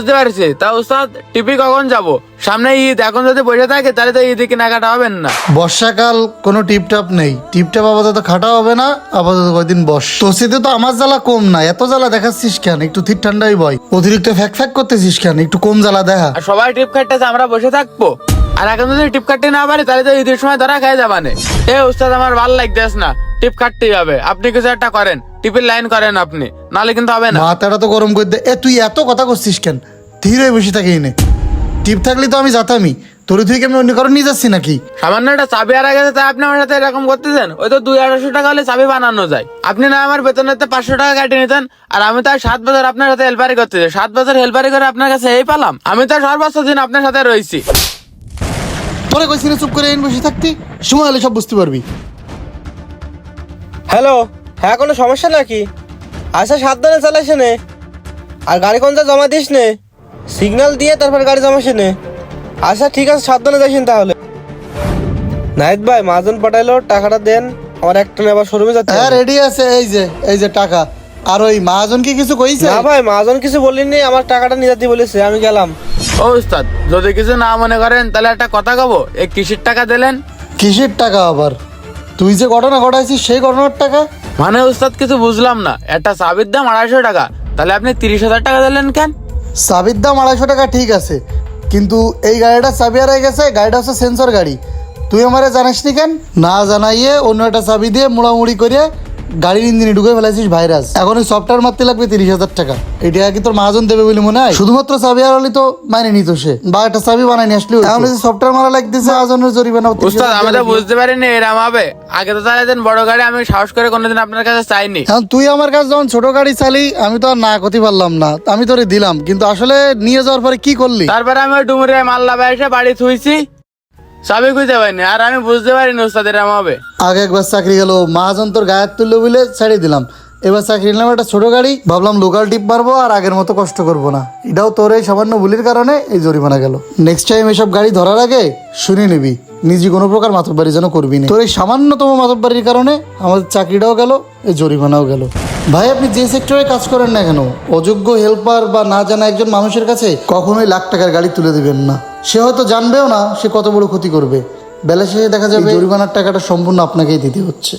বুঝতে পারছি। তা উস্তাদ টিপি কখন যাব? সামনে ঈদ, এখন যদি বসে থাকে তাহলে তো ঈদে কেনাকাটা হবেন না। বর্ষাকাল কোনো টিপটাপ নেই, টিপটাপ আপাতত খাটা হবে না, আপাতত কয়দিন বস। তোর সাথে তো আমার জ্বালা কম না, এত জ্বালা দেখাচ্ছিস কেন? একটু থির ঠান্ডাই বয়, অতিরিক্ত ফ্যাক ফ্যাক করতেছিস কেন? একটু কম জ্বালা দেখা। আর সবাই টিপ কাটতেছে, আমরা বসে থাকবো? আর এখন যদি টিপ কাটতে না পারি তাহলে তো ঈদের সময় ধরা খেয়ে যাবানে। এ উস্তাদ আমার ভালো লাগতেছ না, টিপ কাটতেই হবে। আপনি কিছু একটা করেন, টিপের লাইন করেন আপনি, নাহলে কিন্তু হবে না। মাথাটা তো গরম করে দে। তুই এত কথা করছিস কেন? ধীর হয়ে বসে থাকি নে। টিপ থাকলে তো আমি যাতামই, তোর তুই কি আমি অন্য কারণ নিয়ে যাচ্ছি নাকি? সামান্য একটা চাবি হারা গেছে তাই আপনি আমার সাথে এরকম করতেছেন? ওই তো 200-250 টাকা হলে চাবি বানানো যায়। আপনি না আমার বেতনের 500 টাকা কাটিয়ে নিতেন, আর আমি তো আর 7 বছর আপনার সাথে হেল্পারি করতেছি। 7 বছর হেল্পারি করে আপনার কাছে এই পেলাম? আমি তো সর্বোচ্চ দিন আপনার সাথে রয়েছি। তোরে কইছি না চুপ করে এনে বসে থাকতি? সময় হলে সব বুঝতে পারবি। হ্যালো, হ্যাঁ কোনো সমস্যা নাকি? আচ্ছা সাবধানে চালাইস নে, আর গাড়ি কোনটা জমা দিস নে, সিগন্যাল দিয়ে তারপর গাড়ি জমাস নে। আচ্ছা ঠিক আছে, সাবধানে যাইসেন তাহলে। নাহিদ ভাই, মাহাজন পাঠাইলো, টাকাটা দেন, আমার একটা আবার শোরুমে যেতে হ্যাঁ হবে। রেডি আছে, এই যে টাকা। আর ওই মহাজন কি কিছু কইছে? না ভাই, মাহাজন কিছু বলিনি, আমার টাকাটা নিয়ে যেতে বলেছে, আমি গেলাম। ও উস্তাদ, যদি কিছু না মনে করেন তাহলে একটা কথা কব। এই কিসের টাকা দিলেন? কিসের টাকা আবার? তুই যে ঘটনা ঘটাইছিস সেই ঘটনার টাকা? মানে উস্তাদ কিছু বুঝলাম না। একটা চাবির দাম 250 টাকা, তাহলে আপনি 30,000 টাকা দিলেন কেন? চাবির দাম 250 টাকা ঠিক আছে, কিন্তু এই গাড়িটা চাবি হারাই গেছে, গাড়িটা হচ্ছে সেন্সর গাড়ি। তুই আমারে জানাসনি কেন? না জানাইয়ে অন্য একটা চাবি দিয়ে মোড়ামুড়ি করে গাড়ির ইঞ্জিনে ঢুকে ফেলাইছিস ভাইরাস। এখন ওই সফটওয়্যার মারতে লাগবে 30,000 টাকা। এটা কি তোর মহাজন দেবে বলে মনে হয়? শুধুমাত্র চাবি হারালি তো মাইনে নিত সে, বা একটা চাবি বানাই নিয়ে আসলি। এখন যে সফটওয়্যার মারা লাগতেছে, মহাজনের জরিমানা 30,000 উস্তাদ আমি তো বুঝতে পারিনি এরম হবে। আগে তো চালাতেন বড় গাড়ি, আমি সাহস করে কোনোদিন আপনার কাছে চাইনি। এখন তুই আমার কাছে যখন ছোট গাড়ি চালি, আমি তো আর না করতে পারলাম না, আমি তোরে দিলাম, কিন্তু আসলে নিয়ে যাওয়ার পরে কি করলি? তারপরে আমি ওই ডুমুরে মাল্লা এসে বাড়ি থুইছি, চাবি খুঁজে পাইনি। আর আমি বুঝতে পারিনি উস্তাদ এরম হবে। আগে একবার চাকরি গেল, মহাজন তোর গায়ের তুললো বলে ছেড়ে দিলাম। এবার চাকরি নিলাম একটা ছোট গাড়ি, ভাবলাম লোকাল টিপ মারবো আর আগের মতো কষ্ট করবো না। এটাও তোর এই সামান্য ভুলের কারণে এই জরিমানা গেল। নেক্সট টাইম এসব গাড়ি ধরার আগে শুনে নিবি, নিজে কোনো প্রকার মাতব্বারি যেন করবি না। তোর এই সামান্যতম মাতব্বারির কারণে আমাদের চাকরিটাও গেল, এই জরিমানাও গেল। ভাই আপনি যে সেক্টরে কাজ করেন না কেন, অযোগ্য হেল্পার বা না জানা একজন মানুষের কাছে কখনোই লাখ টাকার গাড়ি তুলে দিবেন না। সে হয়তো জানবেও না সে কত বড় ক্ষতি করবে। বেলা শেষে দেখা যাবে জরিমানার টাকাটা সম্পূর্ণ আপনাকেই দিতে হচ্ছে।